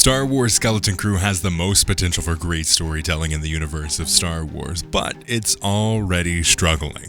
Star Wars Skeleton Crew has the most potential for great storytelling in the universe of Star Wars, but it's already struggling.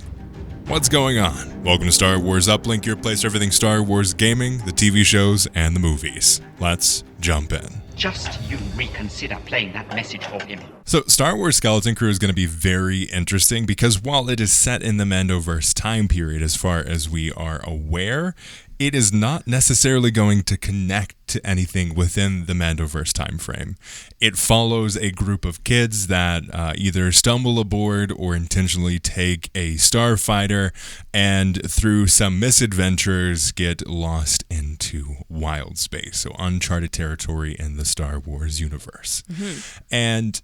What's going on? Welcome to Star Wars Uplink, your place for everything Star Wars gaming, the TV shows, and the movies. Let's jump in. Just you reconsider playing that message for him. So Star Wars Skeleton Crew is going to be very interesting because while it is set in the Mandoverse time period as far as we are aware, it is not necessarily going to connect to anything within the Mandoverse time frame. It follows a group of kids that either stumble aboard or intentionally take a starfighter and through some misadventures get lost into wild space, so uncharted territory in the Star Wars universe. And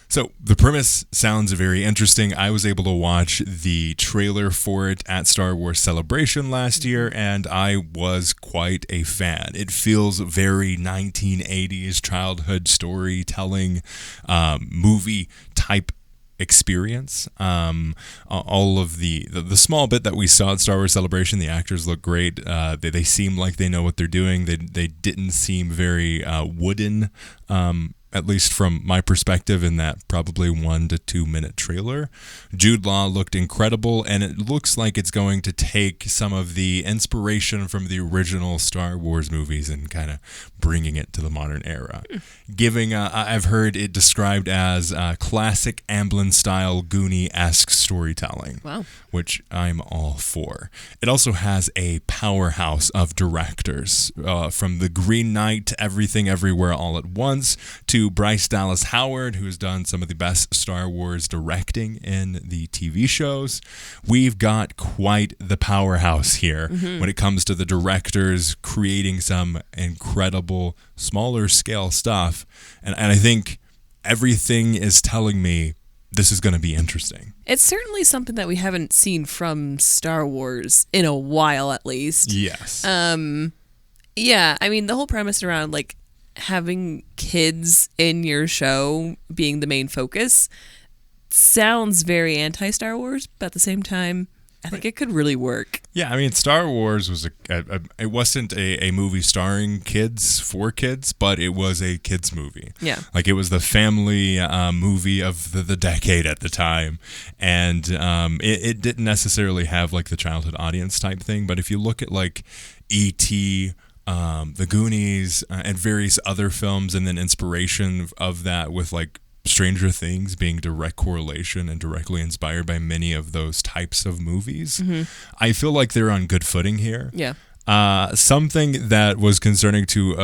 so the premise sounds very interesting. I was able to watch the trailer for it at Star Wars Celebration last year, and I was quite a fan. It feels very 1980s childhood storytelling, movie type experience. All of the small bit that we saw at Star Wars Celebration, the actors look great. They seem like they know what they're doing. They didn't seem very wooden, at least from my perspective, in that probably 1 to 2 minute trailer. Jude Law looked incredible, and it looks like it's going to take some of the inspiration from the original Star Wars movies and kind of bringing it to the modern era. I've heard it described as classic Amblin-style Goonie-esque storytelling. Wow. Which I'm all for. It also has a powerhouse of directors, from The Green Knight to Everything Everywhere All at Once, to Bryce Dallas Howard, who's done some of the best Star Wars directing in the TV shows. We've got quite the powerhouse here when it comes to the directors creating some incredible, smaller scale stuff. And I think everything is telling me this is going to be interesting. It's certainly something that we haven't seen from Star Wars in a while, at least. Yes. Yeah, I mean, the whole premise around, like, having kids in your show being the main focus sounds very anti-Star Wars, but at the same time, I think it could really work. Yeah, I mean, Star Wars was it wasn't a movie starring kids for kids, but it was a kids movie. Yeah. Like, it was the family movie of the decade at the time. And it didn't necessarily have, like, the childhood audience type thing. But if you look at, like, E.T., The Goonies, and various other films, and then inspiration of that with, like, Stranger Things being direct correlation and directly inspired by many of those types of movies, I feel like they're on good footing here. Yeah. Something that was concerning to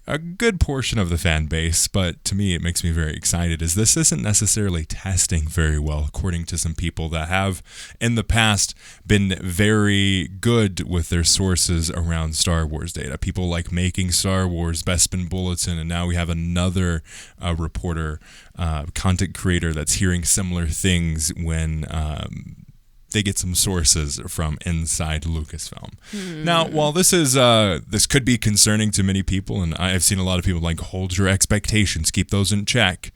a good portion of the fan base, but to me it makes me very excited, is this isn't necessarily testing very well, according to some people that have in the past been very good with their sources around Star Wars data. People like Making Star Wars, Bespin Bulletin, and now we have another reporter, content creator that's hearing similar things when they get some sources from inside Lucasfilm. Now, while this could be concerning to many people, and I've seen a lot of people like, hold your expectations, keep those in check.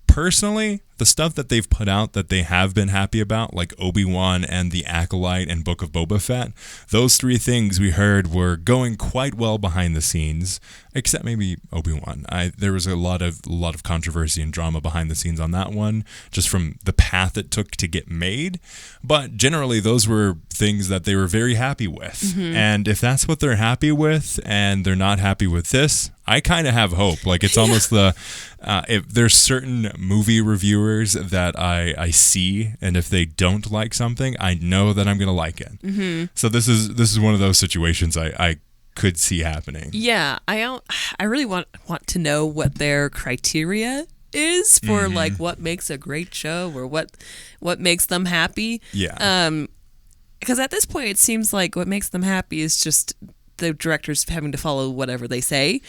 Personally, the stuff that they've put out that they have been happy about, like Obi Wan and the Acolyte and Book of Boba Fett, those three things we heard were going quite well behind the scenes, except maybe Obi Wan. There was a lot of controversy and drama behind the scenes on that one, just from the path it took to get made. But generally, those were things that they were very happy with. And if that's what they're happy with, and they're not happy with this, I kind of have hope. Like, it's almost if there's certain movie reviewers that I see, and if they don't like something, I know that I'm going to like it. So this is one of those situations I could see happening. Yeah, I really want to know what their criteria is for like what makes a great show, or what makes them happy. Yeah. Because at this point, it seems like what makes them happy is just the directors having to follow whatever they say.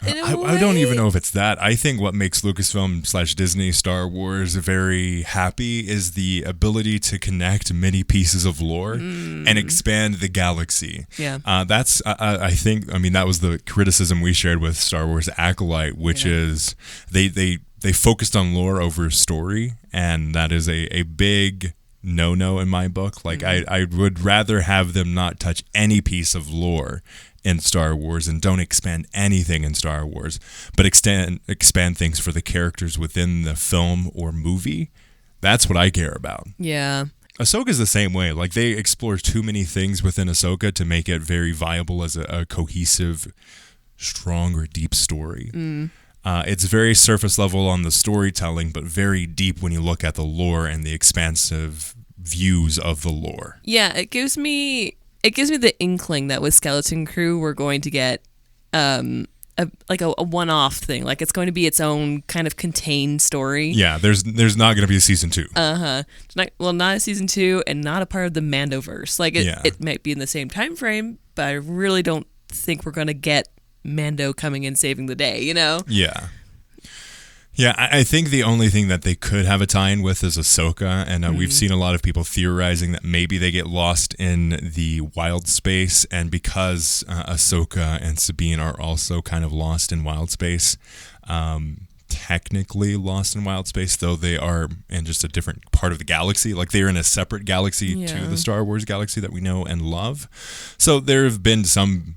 I don't even know if it's that. I think what makes Lucasfilm / Disney Star Wars very happy is the ability to connect many pieces of lore and expand the galaxy. Yeah. That's, I think, I mean, that was the criticism we shared with Star Wars Acolyte, which is they focused on lore over story, and that is a big no in my book. Like, I would rather have them not touch any piece of lore in Star Wars and don't expand anything in Star Wars, but expand things for the characters within the film or movie, that's what I care about. Yeah. Ahsoka's the same way. Like, they explore too many things within Ahsoka to make it very viable as a cohesive, strong or deep story. It's very surface level on the storytelling, but very deep when you look at the lore and the expansive views of the lore. Yeah, it gives me the inkling that with Skeleton Crew we're going to get a one-off thing. Like, it's going to be its own kind of contained story. Yeah, there's not going to be a season 2. Not a season 2 and not a part of the Mandoverse. Like, it might be in the same time frame, but I really don't think we're going to get Mando coming in saving the day, you know? Yeah. Yeah, I think the only thing that they could have a tie-in with is Ahsoka, and we've seen a lot of people theorizing that maybe they get lost in the wild space, and because Ahsoka and Sabine are also kind of lost in wild space, technically lost in wild space, though they are in just a different part of the galaxy. Like, they're in a separate galaxy to the Star Wars galaxy that we know and love. So there have been some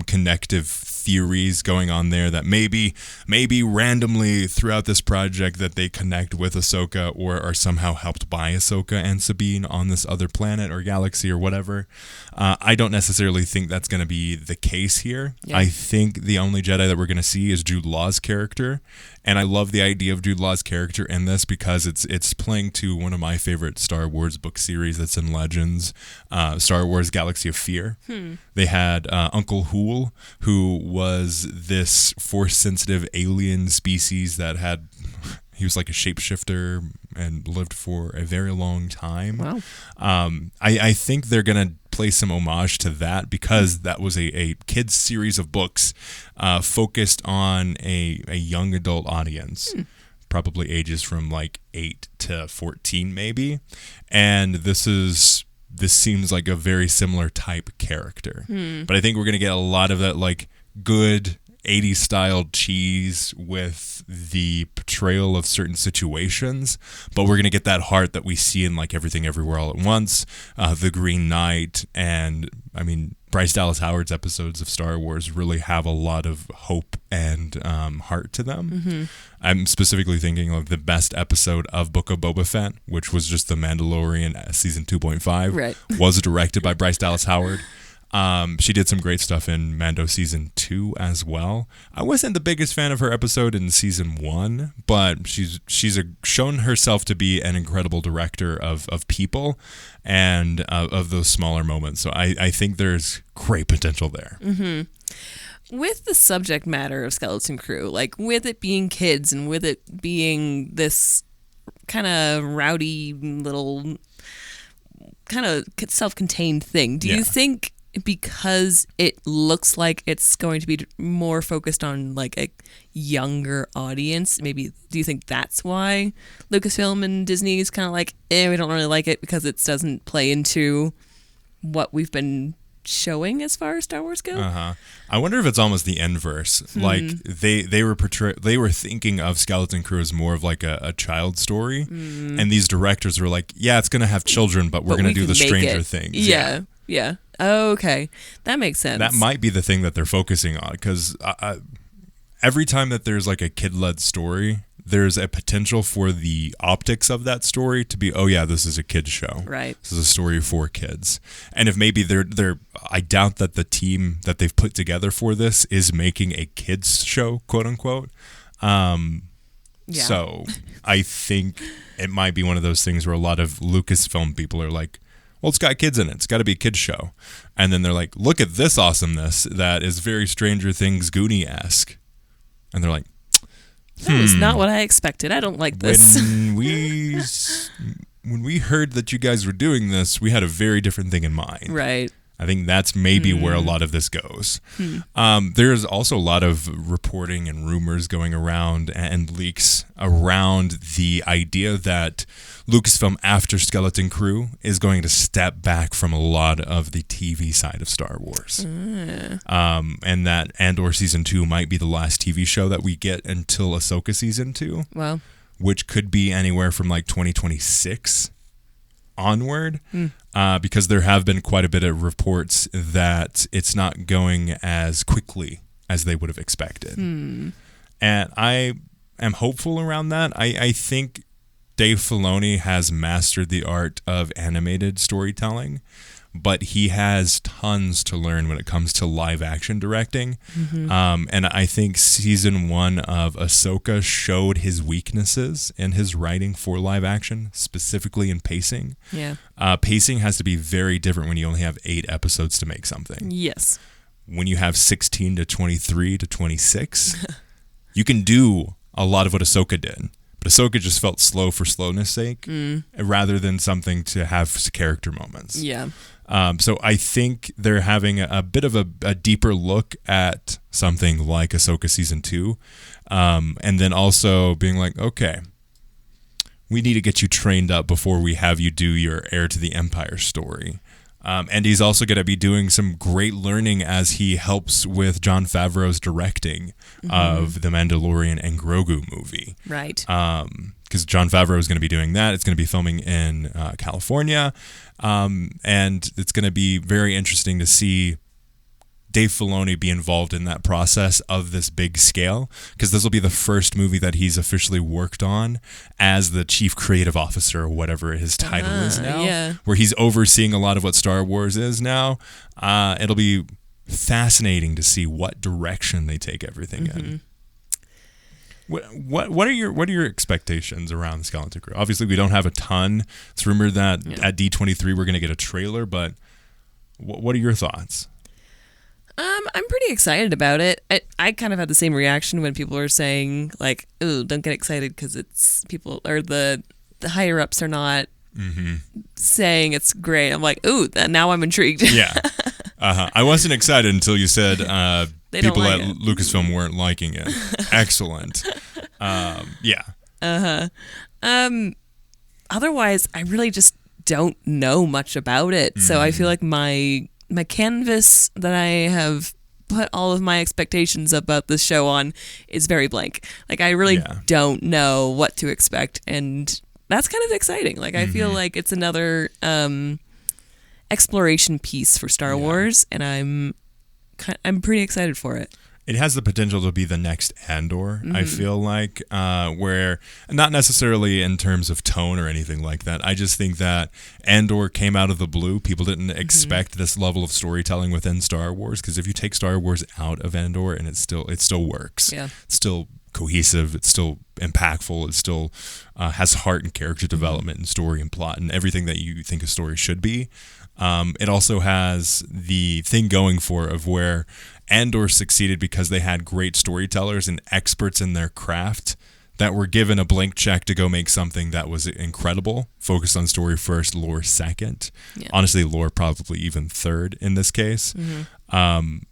connective theories going on there that maybe randomly throughout this project that they connect with Ahsoka or are somehow helped by Ahsoka and Sabine on this other planet or galaxy or whatever. I don't necessarily think that's going to be the case here. Yeah. I think the only Jedi that we're going to see is Jude Law's character, and I love the idea of Jude Law's character in this because it's playing to one of my favorite Star Wars book series that's in Legends, Star Wars Galaxy of Fear. They had Uncle Hool, who was this force-sensitive alien species that he was like a shapeshifter and lived for a very long time. Wow. I think they're going to play some homage to that because that was a kids series of books focused on a young adult audience. Probably ages from like 8 to 14 maybe. And this seems like a very similar type character. But I think we're going to get a lot of that like good 80s style cheese with the portrayal of certain situations, but we're going to get that heart that we see in like Everything Everywhere All at Once, The Green Knight, and I mean Bryce Dallas Howard's episodes of Star Wars really have a lot of hope and heart to them. I'm specifically thinking of the best episode of Book of Boba Fett, which was just The Mandalorian season 2.5, right. was directed by Bryce Dallas Howard. She did some great stuff in Mando season 2 as well. I wasn't the biggest fan of her episode in season 1, but she's shown herself to be an incredible director of people and of those smaller moments. So I think there's great potential there. With the subject matter of Skeleton Crew, like with it being kids and with it being this kind of rowdy little kind of self-contained thing, do you think because it looks like it's going to be more focused on like a younger audience, maybe do you think that's why Lucasfilm and Disney is kind of like, we don't really like it because it doesn't play into what we've been showing as far as Star Wars go? I wonder if it's almost the inverse. Like they were thinking of Skeleton Crew as more of like a child story, and these directors were like, yeah, it's gonna have children, but we're gonna do the Stranger Things. Yeah. Oh, okay, that makes sense. That might be the thing that they're focusing on, because every time that there's like a kid-led story, there's a potential for the optics of that story to be, oh yeah, this is a kid's show. Right. This is a story for kids. And if maybe I doubt that the team that they've put together for this is making a kids show, quote unquote. So I think it might be one of those things where a lot of Lucasfilm people are like, well, it's got kids in it. It's got to be a kid's show. And then they're like, look at this awesomeness that is very Stranger Things Goonie-esque. And they're like, that was not what I expected. I don't like this. When we heard that you guys were doing this, we had a very different thing in mind. Right. I think that's maybe where a lot of this goes. There's also a lot of reporting and rumors going around and leaks around the idea that Lucasfilm, after Skeleton Crew, is going to step back from a lot of the TV side of Star Wars. And that Andor Season 2 might be the last TV show that we get until Ahsoka Season 2. Wow. Which could be anywhere from like 2026 onward, because there have been quite a bit of reports that it's not going as quickly as they would have expected. And I am hopeful around that. I think Dave Filoni has mastered the art of animated storytelling, but he has tons to learn when it comes to live action directing. And I think season 1 of Ahsoka showed his weaknesses in his writing for live action, specifically in pacing. Yeah. Pacing has to be very different when you only have 8 episodes to make something. Yes. When you have 16 to 23 to 26, you can do a lot of what Ahsoka did. But Ahsoka just felt slow for slowness' sake, rather than something to have character moments. Yeah. So I think they're having a bit of a deeper look at something like Ahsoka Season 2. And then also being like, okay, we need to get you trained up before we have you do your Heir to the Empire story. And he's also going to be doing some great learning as he helps with Jon Favreau's directing of the Mandalorian and Grogu movie. Right. Because Jon Favreau is going to be doing that. It's going to be filming in California. And it's going to be very interesting to see Dave Filoni be involved in that process of this big scale, because this will be the first movie that he's officially worked on as the chief creative officer, or whatever his title is now, where he's overseeing a lot of what Star Wars is now. It'll be fascinating to see what direction they take everything in. What are your expectations around the Skeleton Crew? Obviously, we don't have a ton. It's rumored that at D23 we're going to get a trailer, but what are your thoughts? I'm pretty excited about it. I kind of had the same reaction when people were saying, like, "Ooh, don't get excited," because it's people, or the higher ups are not saying it's great. I'm like, "Ooh, now I'm intrigued." Yeah. I wasn't excited until you said people like at Lucasfilm weren't liking it. Excellent. Yeah. Otherwise, I really just don't know much about it. So I feel like my canvas that I have put all of my expectations about this show on is very blank. Like, I really don't know what to expect, and that's kind of exciting. Like, I feel like it's another exploration piece for Star Wars, and I'm pretty excited for it. It has the potential to be the next Andor, I feel like, where, not necessarily in terms of tone or anything like that. I just think that Andor came out of the blue. People didn't expect this level of storytelling within Star Wars, because if you take Star Wars out of Andor, and it still works. Yeah. It's still cohesive. It's still impactful. It still has heart and character development and story and plot and everything that you think a story should be. It also has the thing going for of where Andor succeeded because they had great storytellers and experts in their craft that were given a blank check to go make something that was incredible, focused on story first, lore second. Yeah. Honestly, lore probably even third in this case. And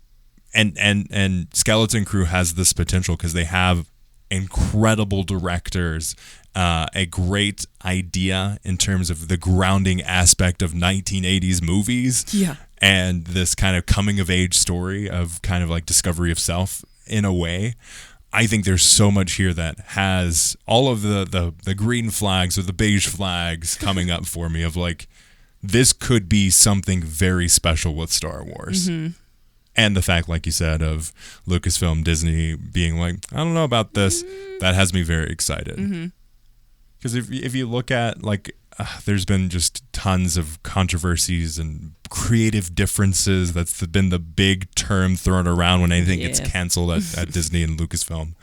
Skeleton Crew has this potential because they have incredible directors, a great idea in terms of the grounding aspect of 1980s movies, and this kind of coming of age story of kind of like discovery of self in a way. I think there's so much here that has all of the green flags or the beige flags coming up for me of like, this could be something very special with Star Wars. And the fact, like you said, of Lucasfilm, Disney being like, I don't know about this, that has me very excited. Because if you look at, like, there's been just tons of controversies and creative differences. That's been the big term thrown around when anything gets canceled at Disney and Lucasfilm.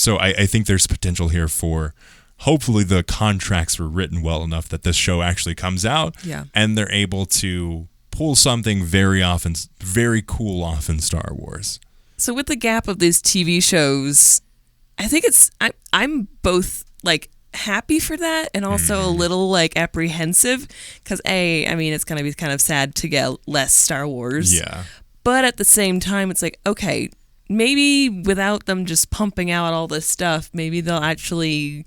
So I think there's potential here for, hopefully the contracts were written well enough that this show actually comes out and they're able to pull something very cool off in Star Wars. So with the gap of these TV shows, I think I'm both like happy for that and also a little like apprehensive because it's gonna be kind of sad to get less Star Wars. Yeah. But at the same time, it's like, okay, maybe without them just pumping out all this stuff, maybe they'll actually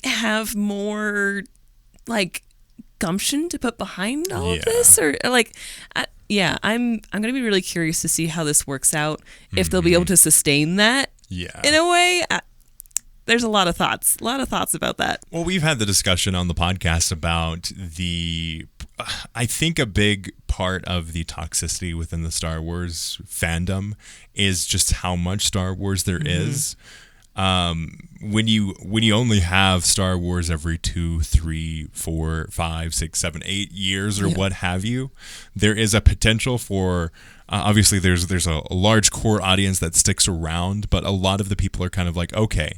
have more like gumption to put behind all of this, or like, I'm gonna be really curious to see how this works out. If they'll be able to sustain that, in a way. there's a lot of thoughts about that. Well, we've had the discussion on the podcast about I think a big part of the toxicity within the Star Wars fandom is just how much Star Wars there is. When you only have Star Wars every 2, 3, 4, 5, 6, 7, 8 years or what have you, there is a potential for obviously there's a large core audience that sticks around, but a lot of the people are kind of like, okay,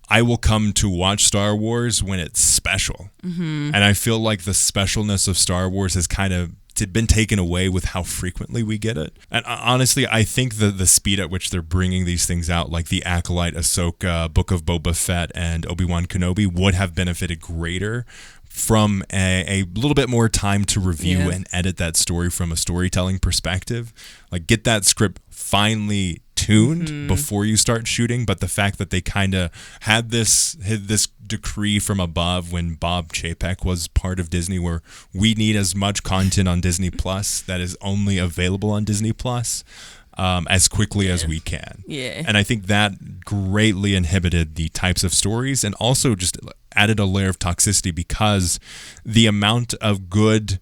I will come to watch Star Wars when it's special. And I feel like the specialness of Star Wars has kind of been taken away with how frequently we get it. And honestly, I think the speed at which they're bringing these things out, like the Acolyte, Ahsoka, Book of Boba Fett, and Obi Wan Kenobi, would have benefited greater from a little bit more time to review and edit that story from a storytelling perspective. Like, get that script finely tuned before you start shooting. But the fact that they kind of had this decree from above when Bob Chapek was part of Disney, where we need as much content on Disney Plus that is only available on Disney Plus as quickly as we can. And I think that greatly inhibited the types of stories, and also just added a layer of toxicity, because the amount of good,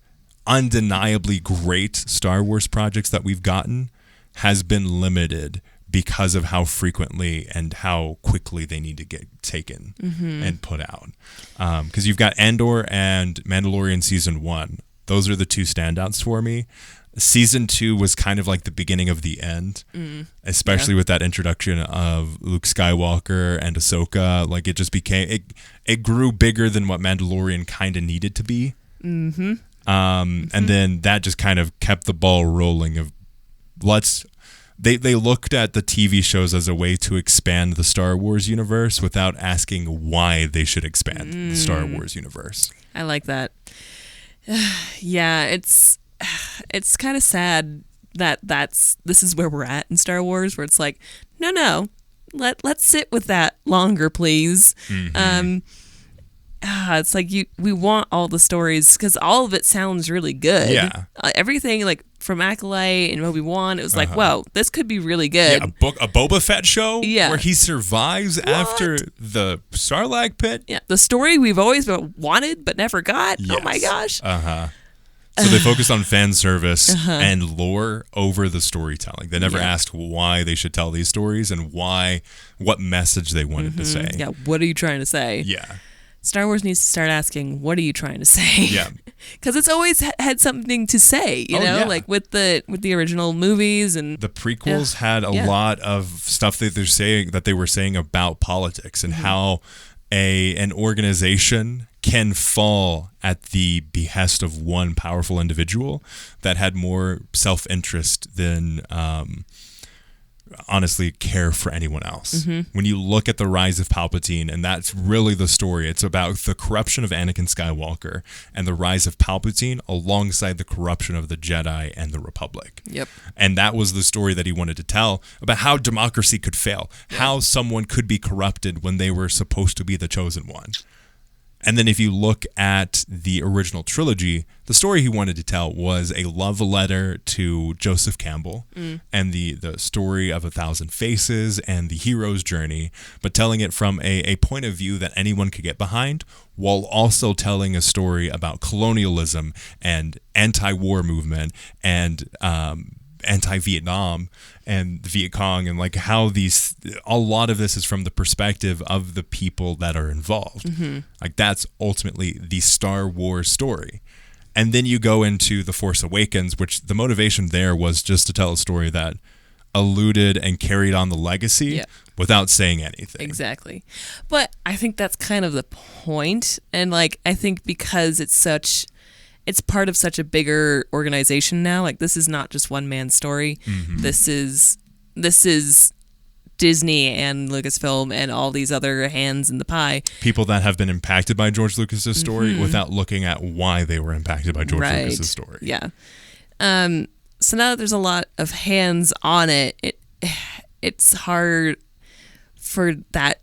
undeniably great Star Wars projects that we've gotten has been limited because of how frequently and how quickly they need to get taken and put out. Because you've got Andor and Mandalorian Season 1. Those are the two standouts for me. Season 2 was kind of like the beginning of the end, especially with that introduction of Luke Skywalker and Ahsoka. Like, it just became, it grew bigger than what Mandalorian kind of needed to be. And then that just kind of kept the ball rolling of they looked at the TV shows as a way to expand the Star Wars universe without asking why they should expand the Star Wars universe. I like that. Yeah, it's kind of sad that this is where we're at in Star Wars, where it's like, no, let's sit with that longer, please. It's like we want all the stories, because all of it sounds really good. Yeah, everything, like from Acolyte and Obi Wan, it was like, wow, this could be really good. Yeah, a Boba Fett show where he survives after the Sarlacc pit. Yeah, the story we've always wanted but never got. Yes. Oh my gosh. So they focused on fan service and lore over the storytelling. They never asked why they should tell these stories and what message they wanted to say. Yeah, what are you trying to say? Yeah. Star Wars needs to start asking, what are you trying to say? Yeah. Because it's always had something to say, you know, like with the original movies, and the prequels had a lot of stuff that they were saying about politics and how an organization can fall at the behest of one powerful individual that had more self-interest than honestly care for anyone else. When you look at the rise of Palpatine, and that's really the story, it's about the corruption of Anakin Skywalker and the rise of Palpatine alongside the corruption of the Jedi and the Republic. And that was the story that he wanted to tell about how democracy could fail, how someone could be corrupted when they were supposed to be the chosen one. And then if you look at the original trilogy, the story he wanted to tell was a love letter to Joseph Campbell and the story of 1,000 Faces and the hero's journey, but telling it from a point of view that anyone could get behind, while also telling a story about colonialism and anti-war movement and anti-Vietnam and the Viet Cong, and like how a lot of this is from the perspective of the people that are involved. Like, that's ultimately the Star Wars story. And then you go into The Force Awakens, which the motivation there was just to tell a story that alluded and carried on the legacy without saying anything. Exactly. But I think that's kind of the point. And like, I think because it's part of such a bigger organization now. Like, this is not just one man's story. This is Disney and Lucasfilm and all these other hands in the pie. People that have been impacted by George Lucas's story without looking at why they were impacted by George Lucas's story. Yeah. So now that there's a lot of hands on it, it's hard for that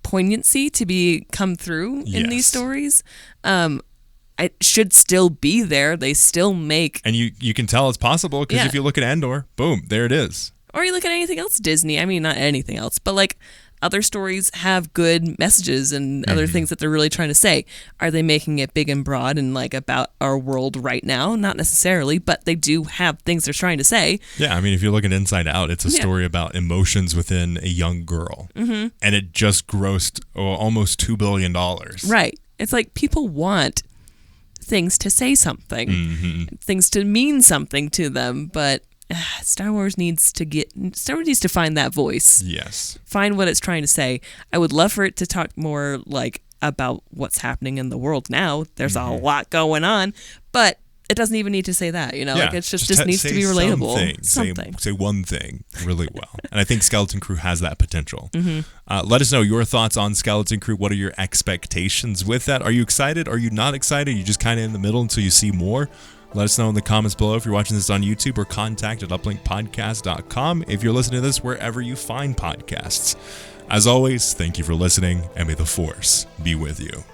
poignancy to come through in these stories. It should still be there. They still make... And you can tell it's possible, because if you look at Andor, boom, there it is. Or you look at anything else Disney. I mean, not anything else, but like other stories have good messages and other things that they're really trying to say. Are they making it big and broad and like about our world right now? Not necessarily, but they do have things they're trying to say. Yeah, I mean, if you look at Inside Out, it's a story about emotions within a young girl. And it just grossed almost $2 billion. Right. It's like people want things to say something, things to mean something to them, but Star Wars needs to find that voice. Yes. Find what it's trying to say. I would love for it to talk more like about what's happening in the world now. There's a lot going on, but it doesn't even need to say that, you know, like it's just needs to be relatable. Something. Say one thing really well. And I think Skeleton Crew has that potential. Let us know your thoughts on Skeleton Crew. What are your expectations with that? Are you excited? Are you not excited? Are you just kind of in the middle until you see more? Let us know in the comments below if you're watching this on YouTube, or contact at uplinkpodcast.com if you're listening to this wherever you find podcasts. As always, thank you for listening, and may the Force be with you.